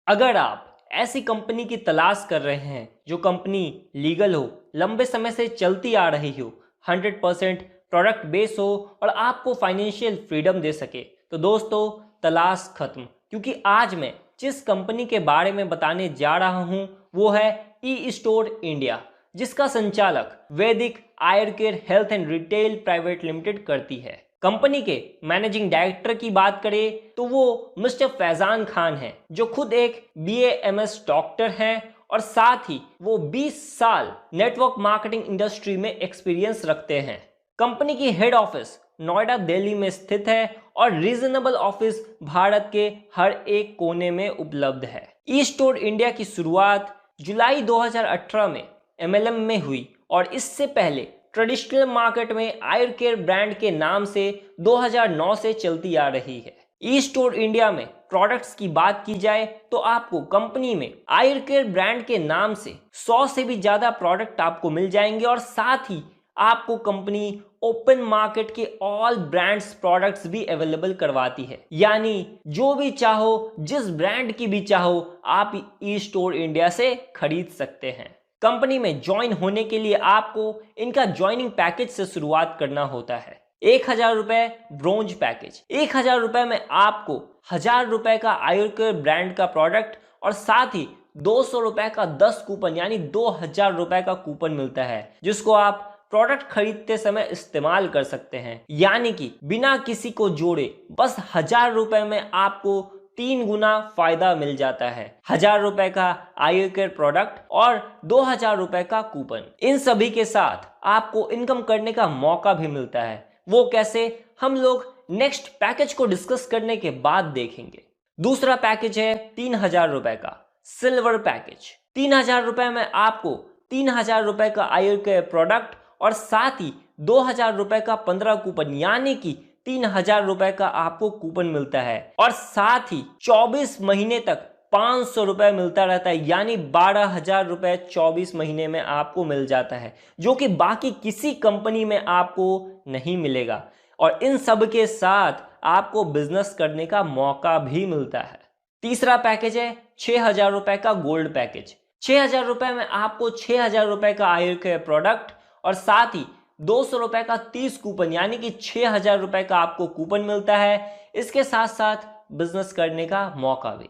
अगर आप ऐसी कंपनी की तलाश कर रहे हैं जो कंपनी लीगल हो, लंबे समय से चलती आ रही हो, 100% प्रोडक्ट बेस हो और आपको फाइनेंशियल फ्रीडम दे सके, तो दोस्तों तलाश खत्म। क्योंकि आज मैं जिस कंपनी के बारे में बताने जा रहा हूं वो है ई स्टोर इंडिया, जिसका संचालक Vaidik Ayur care health and retail private limited करती है। कंपनी के मैनेजिंग डायरेक्टर की बात करें तो वो मिस्टर फैजान खान हैं, जो खुद एक BAMS डॉक्टर हैं और साथ ही वो 20 साल नेटवर्क मार्केटिंग इंडस्ट्री में एक्सपीरियंस रखते हैं। कंपनी की हेड ऑफिस नोएडा, दिल्ली में स्थित है और रीजनेबल ऑफिस भारत के हर एक कोने में उपलब्ध है। ई स्टोर इंडिया की शुरुआत जुलाई 2018 में MLM में हुई और इससे पहले ट्रेडिशनल मार्केट में आयुर केयर ब्रांड के नाम से 2009 से चलती आ रही है। ई स्टोर इंडिया में प्रोडक्ट्स की बात की जाए तो आपको कंपनी में आयुर केयर ब्रांड के नाम से 100 से भी ज्यादा प्रोडक्ट आपको मिल जाएंगे और साथ ही आपको कंपनी ओपन मार्केट के ऑल ब्रांड्स प्रोडक्ट्स भी अवेलेबल करवाती है। यानी जो भी चाहो, जिस ब्रांड की भी चाहो, आप ई स्टोर इंडिया से खरीद सकते हैं। कंपनी में ज्वाइन होने के लिए आपको इनका ज्वाइनिंग पैकेज से शुरुआत करना होता है। 1000 रुपए ब्रोंज पैकेज, 1000 रुपए में आपको 1000 रुपए का आयुर केयर ब्रांड का प्रोडक्ट और साथ ही 200 रुपए का 10 कूपन यानी 2000 रुपए का कूपन मिलता है, जिसको आप प्रोडक्ट खरीदते समय इस्तेमाल कर सकते हैं। यानी कि बिना किसी को जोड़े बस 1000 रुपए में आपको 3 गुना फायदा मिल जाता है। 1000 रुपए का आयुर केयर प्रोडक्ट और 2000 रुपए का कूपन। इन सभी के साथ आपको इनकम करने का मौका भी मिलता है। वो कैसे, हम लोग नेक्स्ट पैकेज को डिस्कस करने के बाद देखेंगे। दूसरा पैकेज है 3000 रुपए का सिल्वर पैकेज। 3000 रुपए में आपको 3000 रुपए का आयुर केयर प्रोडक्ट और साथ ही 2000 रुपए का 15 कूपन यानी कि 3000 रुपए का आपको कूपन मिलता है और साथ ही 24 महीने तक 500 रुपए मिलता रहता है। यानी 12,000 रुपए 24 महीने में आपको मिल जाता है, जो कि बाकी किसी कंपनी में आपको नहीं मिलेगा। और इन सब के साथ आपको बिजनेस करने का मौका भी मिलता है। तीसरा पैकेज है 6000 रुपए का गोल्ड पैकेज। 6000 रुपए में आपको 6000 रुपए का आयुर केयर प्रोडक्ट और साथ ही 200 रुपए का 30 कूपन यानी कि 6000 रुपए का आपको कूपन मिलता है। इसके साथ साथ बिजनेस करने का मौका भी।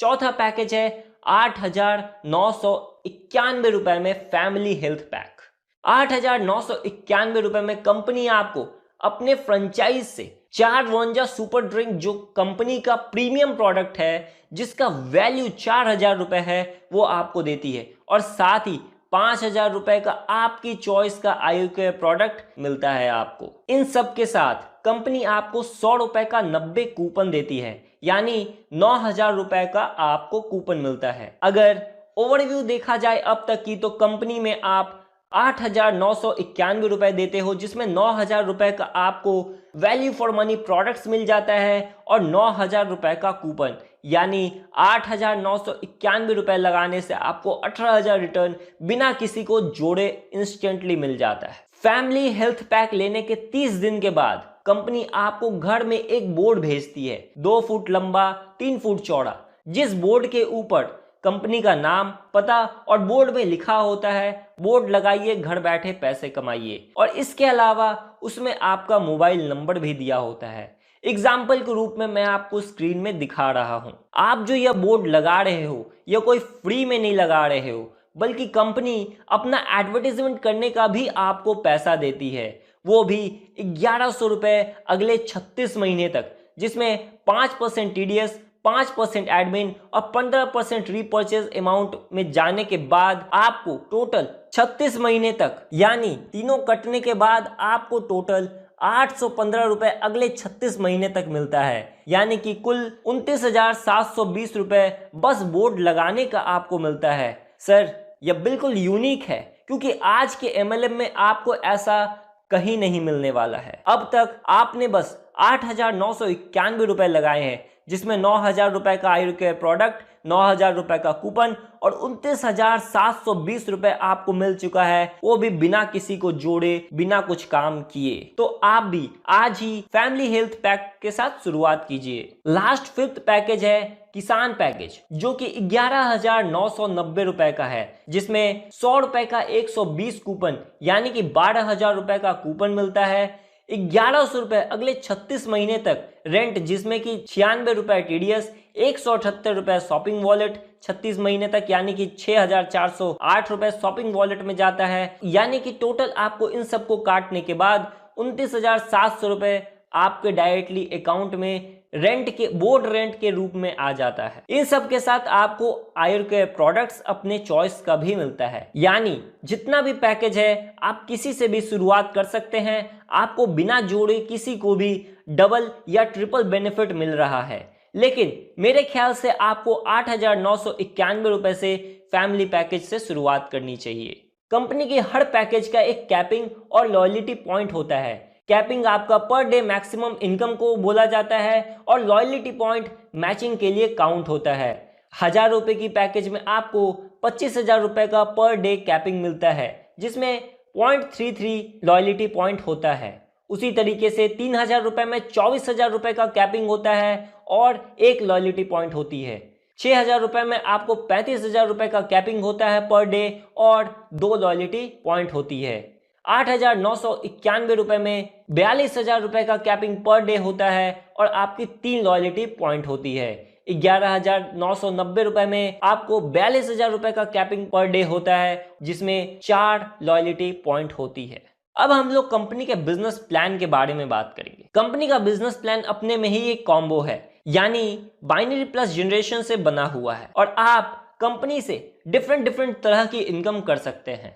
चौथा पैकेज है 8991 रुपए में फैमिली हेल्थ पैक। 8991 रुपए में कंपनी आपको अपने फ्रेंचाइज से 4 वनजा सुपर ड्रिंक, जो कंपनी का प्रीमियम प्रोडक्ट है जिसका वैल्यू 4000 रुपए है, वो आपको देती है और साथ ही 5000 रुपए का आपकी चॉइस का आयुर केयर प्रोडक्ट मिलता है आपको। इन सब के साथ कंपनी आपको 100 रुपए का 90 कूपन देती है, यानी 9000 रुपए का आपको कूपन मिलता है। अगर ओवरव्यू देखा जाए अब तक की, तो कंपनी में आप 8991 रुपए देते हो, जिसमें 9000 रुपए का आपको वैल्यू फॉर मनी प्रोडक्ट्स मिल जाता है और 9000 रुपए का कूपन, यानी 8991 रुपए लगाने से आपको 18000 रिटर्न बिना किसी को जोड़े इंस्टेंटली मिल जाता है। फैमिली हेल्थ पैक लेने के 30 दिन के बाद कंपनी आपको घर में एक बोर्ड भेजती है, 2 फुट लंबा 3 फुट चौड़ा, जिस बोर्ड के ऊपर कंपनी का नाम, पता और बोर्ड में लिखा होता है बोर्ड लगाइए, घर बैठे पैसे कमाइए। और इसके अलावा उसमें आपका मोबाइल नंबर भी दिया होता है। एग्जाम्पल के रूप में मैं आपको स्क्रीन में दिखा रहा हूं। आप जो यह बोर्ड लगा रहे हो, यह कोई फ्री में नहीं लगा रहे हो, बल्कि कंपनी अपना एडवर्टाइजमेंट करने का भी आपको पैसा देती है, वो भी 1100 रुपए अगले 36 महीने तक, जिसमें 5% TDS, 5% एडमिन और 15% रीपर्चेज अमाउंट में जाने के बाद आपको टोटल 36 महीने तक, यानी तीनों कटने के बाद आपको टोटल 815 रुपए अगले 36 महीने तक मिलता है। यानी कि कुल 29,720 रुपए बस बोर्ड लगाने का आपको मिलता है। सर, यह बिल्कुल यूनिक है, क्योंकि आज के MLM में आपको ऐसा कहीं नहीं मिलने वाला है। अब तक आपने बस 8991 रुपए लगाए हैं, जिसमें 9,000 रुपए का आयुर केयर प्रोडक्ट, 9,000 रुपए का कूपन और 29,720 रुपए आपको मिल चुका है, वो भी बिना किसी को जोड़े, बिना कुछ काम किए। तो आप भी आज ही फैमिली हेल्थ पैक के साथ शुरुआत कीजिए। लास्ट 5th पैकेज है किसान पैकेज, जो कि 11,990 रुपए का है, जिसमें 100 रुपए का 120 कूपन यानी कि 12,000 रुपए का कूपन मिलता है, 1,100 रुपए अगले 36 महीने तक रेंट, जिसमें कि 96 रुपए टीडीएस, 178 रुपए शॉपिंग वॉलेट 36 महीने तक यानी कि 6,408 रुपए शॉपिंग वॉलेट में जाता है, यानी कि टोटल आपको इन सबको काटने के बाद 29,700 रुपए आपके डायरेक्टली अकाउंट में बोर्ड रेंट के रूप में आ जाता है। इन सब के साथ आपको आयुर के प्रोडक्ट्स अपने चॉइस का भी मिलता है, यानी जितना भी पैकेज है आप किसी से भी शुरुआत कर सकते हैं। आपको बिना जोड़े किसी को भी डबल या ट्रिपल बेनिफिट मिल रहा है, लेकिन मेरे ख्याल से आपको 8,991 रुपए से फैमिली पैकेज से शुरुआत करनी चाहिए। कंपनी के हर पैकेज का एक कैपिंग और लॉयल्टी पॉइंट होता है। कैपिंग आपका पर डे मैक्सिमम इनकम को बोला जाता है और लॉयल्टी पॉइंट मैचिंग के लिए काउंट होता है। 1,000 रुपए की पैकेज में आपको 25,000 रुपए का पर डे कैपिंग मिलता है, जिसमें 0.33 लॉयल्टी पॉइंट होता है। उसी तरीके से 3,000 रुपए में 24,000 रुपए का कैपिंग होता है और 1 लॉयल्टी पॉइंट होती है। 6,000 रुपए में आपको 35,000 रुपए का कैपिंग होता है पर डे और 2 लॉयल्टी पॉइंट होती है। 8,991 रुपए में 42,000 रुपए का कैपिंग पर डे होता है और आपकी 3 लॉयल्टी पॉइंट होती है। 11,990 रुपए में आपको 42,000 रुपए का कैपिंग पर डे होता है, जिसमें 4 लॉयल्टी पॉइंट होती है। अब हम लोग कंपनी के बिजनेस प्लान के बारे में बात करेंगे। कंपनी का बिजनेस प्लान अपने में ही एक कॉम्बो है, यानी बाइनरी प्लस जनरेशन से बना हुआ है और आप कंपनी से डिफरेंट तरह की इनकम कर सकते हैं।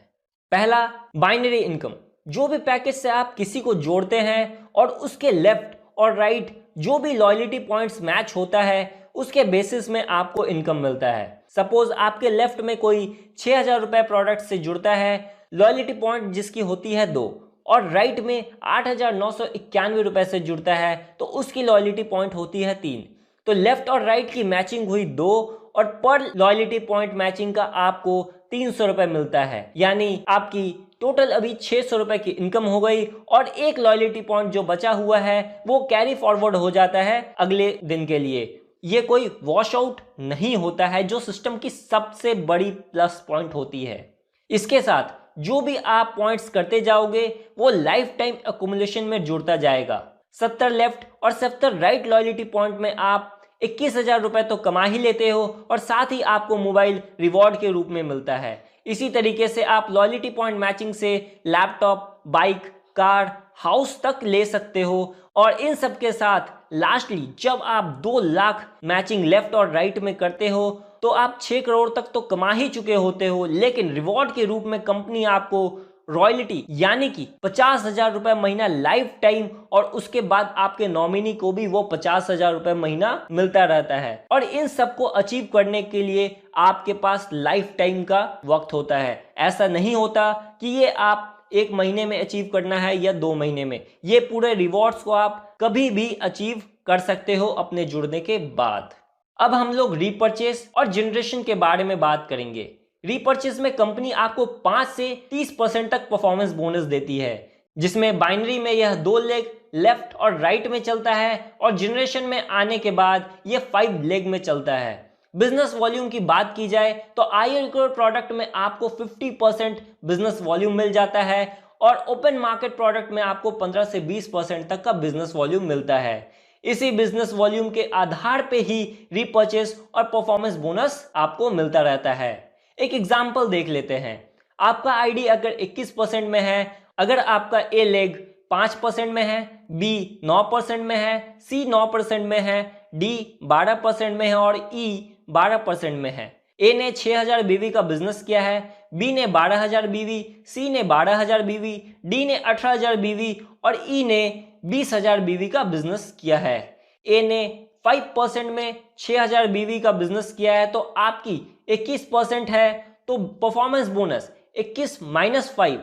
पहला, बाइनरी इनकम, जो भी पैकेज से आप किसी को जोड़ते हैं और उसके लेफ्ट और राइट जो भी लॉयल्टी पॉइंट्स मैच होता है, उसके बेसिस में आपको इनकम मिलता है। सपोज आपके लेफ्ट में कोई 6,000 रुपए प्रोडक्ट से जुड़ता है, लॉयल्टी पॉइंट जिसकी होती है 2, और राइट में 8,991 रुपए से जुड़ता है तो उसकी लॉयल्टी पॉइंट होती है 3। तो लेफ्ट और राइट की मैचिंग हुई 2 और पर लॉयल्टी पॉइंट मैचिंग का आपको 300 रुपए मिलता है, यानी आपकी टोटल अभी 600 रुपए की इनकम हो गई और 1 लॉयल्टी पॉइंट जो बचा हुआ है वो कैरी फॉरवर्ड हो जाता है अगले दिन के लिए। ये कोई वॉश आउट नहीं होता है, जो सिस्टम की सबसे बड़ी प्लस पॉइंट होती है। इसके साथ जो भी आप पॉइंट्स करते जाओगे वो लाइफ टाइम एक्युमुलेशन में जुड़ता जाएगा। 70 लेफ्ट और 70 राइट लॉयल्टी पॉइंट में आप 21,000 रुपए तो कमा ही लेते हो और साथ ही आपको मोबाइल रिवॉर्ड के रूप में मिलता है। इसी तरीके से आप लॉयल्टी पॉइंट मैचिंग से लैपटॉप, बाइक, कार, हाउस तक ले सकते हो और इन सब के साथ लास्टली जब आप 2 लाख मैचिंग लेफ्ट और राइट में करते हो तो आप 6 करोड़ तक तो कमा ही चुके होते हो, लेकिन रिवॉर्ड के रूप में कंपनी आपको रॉयल्टी यानी कि 50,000 रुपए महीना लाइफ टाइम और उसके बाद आपके नॉमिनी को भी वो 50,000 रुपए महीना मिलता रहता है। और इन सबको अचीव करने के लिए आपके पास लाइफ टाइम का वक्त होता है। ऐसा नहीं होता कि ये आप 1 महीने में अचीव करना है या 2 महीने में। ये पूरे रिवॉर्ड्स को आप कभी भी अचीव कर सकते हो अपने जुड़ने के बाद। अब हम लोग रीपर्चेस और जनरेशन के बारे में बात करेंगे। रीपर्चेस में कंपनी आपको 5 से 30% तक परफॉर्मेंस बोनस देती है, जिसमें बाइनरी में यह 2 लेग लेफ्ट और राइट में चलता है और जनरेशन में आने के बाद यह 5 लेग में चलता है। बिजनेस वॉल्यूम की बात की जाए तो आयुर प्रोडक्ट में आपको 50% बिजनेस वॉल्यूम मिल जाता है और ओपन मार्केट प्रोडक्ट में आपको 15 से 20% तक का बिजनेस वॉल्यूम मिलता है। इसी बिजनेस वॉल्यूम के आधार पे ही रीपर्चेस और परफॉर्मेंस बोनस आपको मिलता रहता है। एक एग्जाम्पल देख लेते हैं। आपका आईडी अगर 21% में है, अगर आपका ए लेग 5% में है, बी 9% में है, सी 9% में है, डी 12% में है और ई 12% में है। ए ने 6,000 बीवी का बिजनेस किया है, बी ने 12,000 बीवी, सी ने 12,000 बीवी, डी ने 18,000 बीवी और ई ने 20,000 बीवी का बिजनेस किया है। ए ने 5% में 6,000 बीवी का बिजनेस किया है तो आपकी 21% है, तो परफॉर्मेंस बोनस 21 - 5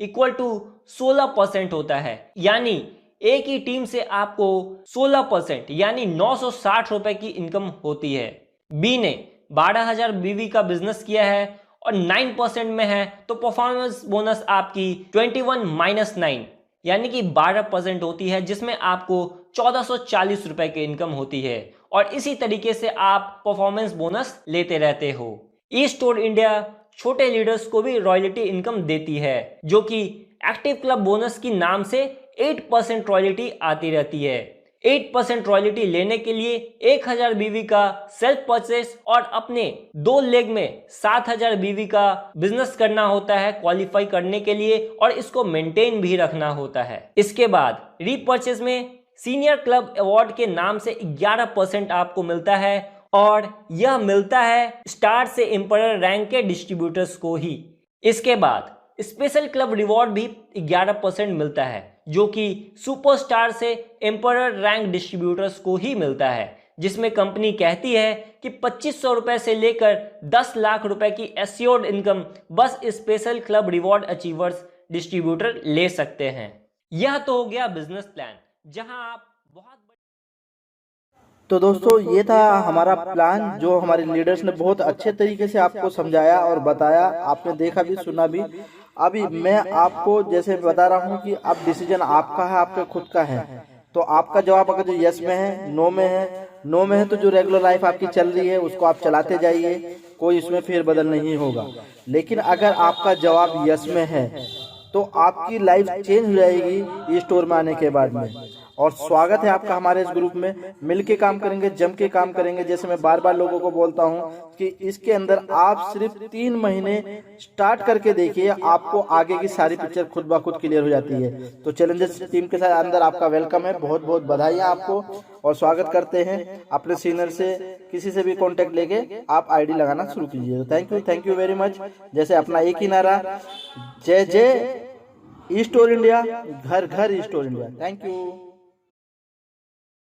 = 16% होता है। यानी एक ही टीम से आपको 16% यानी 960 रुपए की इनकम होती है। बी ने 12,000 बीवी का बिजनेस किया है और 9% में है तो परफॉर्मेंस बोनस आपकी 21-9 यानी कि 12% होती है, जिसमें आपको 1440 रुपए की इनकम होती है और इसी तरीके से आप परफॉर्मेंस बोनस लेते रहते हो। ई स्टोर इंडिया छोटे लीडर्स को भी रॉयल्टी इनकम देती है, जो कि एक्टिव क्लब बोनस की नाम से 8% रॉयल्टी आती रहती है। 8% रॉयल्टी लेने के लिए 1000 बीवी का सेल्फ परचेस और अपने 2 लेग में 7000 बीवी का बिजनेस करना होता है क्वालिफाई करने के लिए, और इसको मेंटेन भी रखना होता है। इसके बाद रीपर्चेस में सीनियर क्लब अवार्ड के नाम से 11% आपको मिलता है और यह मिलता है स्टार से एम्पायर रैंक के डिस्ट्रीब्यूटर्स को ही। इसके बाद स्पेशल क्लब रिवॉर्ड भी 11% मिलता है, जो कि सुपरस्टार से एम्पायर रैंक डिस्ट्रीब्यूटर्स को ही मिलता है, जिसमें कंपनी कहती है कि 2500 रुपए से लेकर 10 लाख रुपए की एश्योर्ड इनकम बस special club reward achievers distributor ले सकते हैं। यह तो हो गया बिजनेस प्लान, जहां आप बहुत। तो दोस्तों ये था हमारा प्लान जो हमारे लीडर्स ने बहुत अच्छे तरीके से आपको समझाया और बताया, आपने देखा भी सुना भी। अभी मैं आपको जैसे बता रहा हूँ कि अब डिसीजन आपका है, आपका खुद का है। तो आपका जवाब अगर जो यस में है, नो में है, नो में है तो जो रेगुलर लाइफ आपकी चल रही है उसको आप चलाते जाइए, कोई इसमें फेरबदल नहीं होगा। लेकिन अगर आपका जवाब यस में है तो आपकी लाइफ चेंज हो जाएगी ई स्टोर में आने के बाद में। और स्वागत है आपका हमारे इस ग्रुप में, मिलके काम करेंगे, जम के काम करेंगे। जैसे मैं बार बार लोगों को बोलता हूं कि इसके अंदर आप सिर्फ 3 महीने स्टार्ट करके देखिए, आपको आगे की सारी पिक्चर खुद ब खुद क्लियर हो जाती है। तो चैलेंजर्स टीम के साथ अंदर आपका वेलकम है, बहुत बहुत बधाइयां आपको और स्वागत करते हैं। अपने सीनियर से किसी से भी कॉन्टेक्ट लेके आप आईडी लगाना शुरू कीजिए। Thank you very much. जैसे अपना एक ही नारा, जय जय ई स्टोर इंडिया, घर घर e store India. Thank you.